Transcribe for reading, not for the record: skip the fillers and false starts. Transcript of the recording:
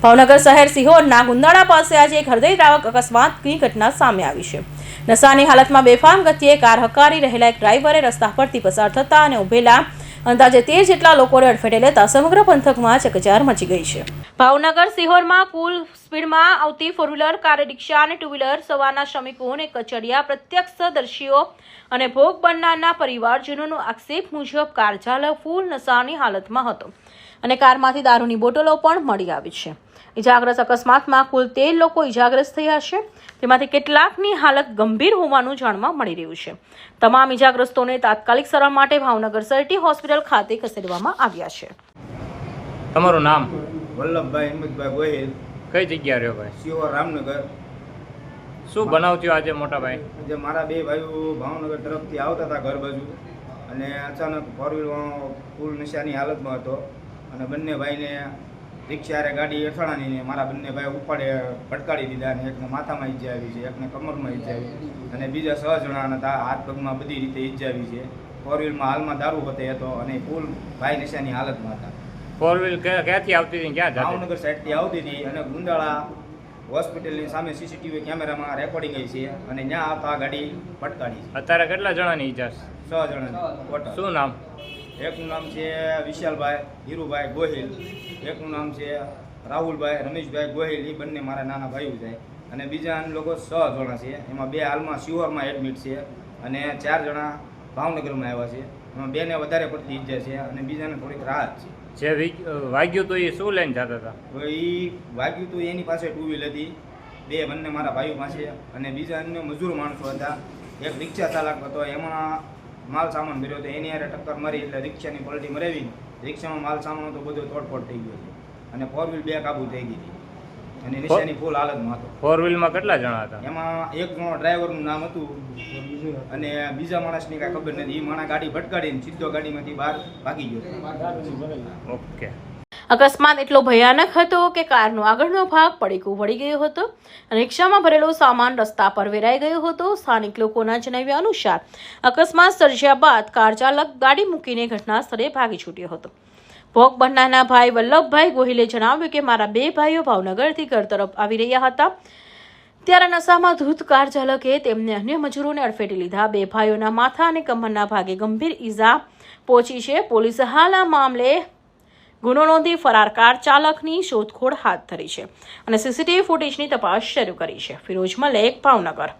ભાવનગર શહેર સિહોરના ગુંદાળા પાસે આજે એક હૃદયદ્રાવક અકસ્માતની ઘટના સામે આવી છે। નશાની હાલતમાં બેફામ ગતિએ કાર હંકારી રહેલા એક ડ્રાઈવરે રસ્તા પરથી પસાર થતા અને ઉભેલા અંદાજે 13 જેટલા લોકોને અડફેટે લેતા સમગ્ર પંથકમાં ચકચાર મચી ગઈ છે। ભાવનગર સિહોરમાં કુલ સ્પીડમાં આવતી ફોર વ્હીલર, કાર, રિક્ષા અને ટુ વ્હીલર સવારના શ્રમિકોને કચડિયા પ્રત્યક્ષદર્શીઓ અને ભોગ બનનારના પરિવારજનોનો આક્ષેપ મુજબ કાર ચાલક ફૂલ નશાની હાલતમાં હતો અને કારમાંથી દારૂની બોટલો પણ મળી આવી છે। ઇજાગ્રસ્ત અકસ્માતમાં કુલ 13 લોકો ઇજાગ્રસ્ત થયા છે, તેમાંથી કેટલાકની હાલત ગંભીર હોવાનું જાણવા મળી રહ્યું છે। તમામ ઇજાગ્રસ્તોને તાત્કાલિક સારવાર માટે ભાવનગર સિટી હોસ્પિટલ ખાતે ખસેડવામાં આવ્યા છે। તમારું નામ? વલ્લભભાઈ હિંમતભાઈ ગોહિલ। કઈ જગ્યા રહ્યો ભાઈ? સિહોર રામનગર। શું બનાવ થયો આજે મોટા ભાઈ? આજે મારા બે ભાઈઓ ભાવનગર તરફથી આવતા હતા ઘર બાજુ અને અચાનક ફોર વ્હીલમાં ફૂલ નશાની હાલતમાં હતો અને બંને ભાઈને રિક્ષારે ગાડી અથડાણીને મારા બંને ભાઈ ઉપાડે ભટકાડી દીધા અને એકને માથામાં ઈજા આવી છે, એકને કમરમાં ઈજા આવી અને બીજા 6 જણાના હતા હાથ પગમાં બધી રીતે ઈજા આવી છે। ફોર વ્હીલમાં હાલમાં દારૂ હોતે હતો અને ફૂલ ભાઈ નશાની હાલતમાં હતા। ફોર વ્હીલ ક્યાંથી આવતી હતી, ક્યાં જતી? ભાવનગર સાઈડથી આવતી હતી અને ગુંદાળા હોસ્પિટલની સામે સીસીટીવી કેમેરામાં રેકોર્ડિંગ આવી છે અને ત્યાં આવતા ગાડી ભટકાડી છે। અત્યારે કેટલા જણાની ઈજા છે? 6 જણાની ટોટલ। શું નામ? એકનું નામ છે વિશાલભાઈ હીરુભાઈ ગોહિલ, એકનું નામ છે રાહુલભાઈ રમેશભાઈ ગોહિલ, એ બંને મારા નાના ભાઈઓ છે અને બીજા લોકો 6 જણા છે, એમાં 2 હાલમાં સિહોરમાં એડમિટ છે અને 4 જણા ભાવનગરમાં આવ્યા છે, એમાં 2ને વધારે પડતી ઈજા છે અને બીજાને થોડીક રાહત છે। જે વાગ્યું તો એ શું લઈને જતા હતા? એ વાગ્યું તો એની પાસે ટુ વ્હીલ હતી, બંને મારા ભાઈઓ પાસે અને બીજા અન્ય મજૂર માણસો હતા। એક રિક્ષા ચાલક હતો, એમાં માલ સામાન ભર્યો હતો, એની હારે ટક્કર મારી એટલે રિક્ષાની પલટી મરાવી રિક્ષામાં માલ સામાન તો બધો તોડફોડ થઈ ગયો છે અને ફોર વ્હીલ બેકાબુ થઈ ગઈ હતી અને નિશાની ફૂલ હાલતમાં હતો। ફોર વ્હીલમાં કેટલા જણા હતા? એમાં એક જણો ડ્રાઈવરનું નામ હતું અને બીજા માણસની કાંઈ ખબર નથી, એ માણસ ગાડી ભટકાડીને સીધો ગાડીમાંથી બહાર ભાગી ગયો। ઓકે। અકસ્માત એટલો ભયાનક હતો કે કારનો આગળનો ભાગ પડીકું વળી ગયો હતો અને રિક્ષામાં ભરેલો સામાન રસ્તા પર વેરાઈ ગયો હતો। સ્થાનિક લોકોના જણાવ્યા અનુસાર અકસ્માત સર્જ્યા બાદ કાર ચાલક ગાડી મૂકીને ઘટના સ્થળે ભાગી છૂટ્યો હતો। ભોગ બનનારના ભાઈ વલ્લભભાઈ ગોહિલે જણાવ્યું કે મારા 2 ભાઈઓ ભાવનગરથી ઘર તરફ આવી રહ્યા હતા, ત્યારે નશામાં ધૂત કાર ચાલકે તેમને અન્ય મજૂરોને અડફેટે લીધા। 2 ભાઈઓના માથા અને કમરના ભાગે ગંભીર ઈજા પહોંચી છે। પોલીસે હાલ આ મામલે ગુનો નોંધી ફરાર કાર ચાલકની શોધખોળ હાથ ધરી છે અને સીસીટીવી ફૂટેજની તપાસ શરૂ કરી છે। ફિરોઝ મલેક, ભાવનગર।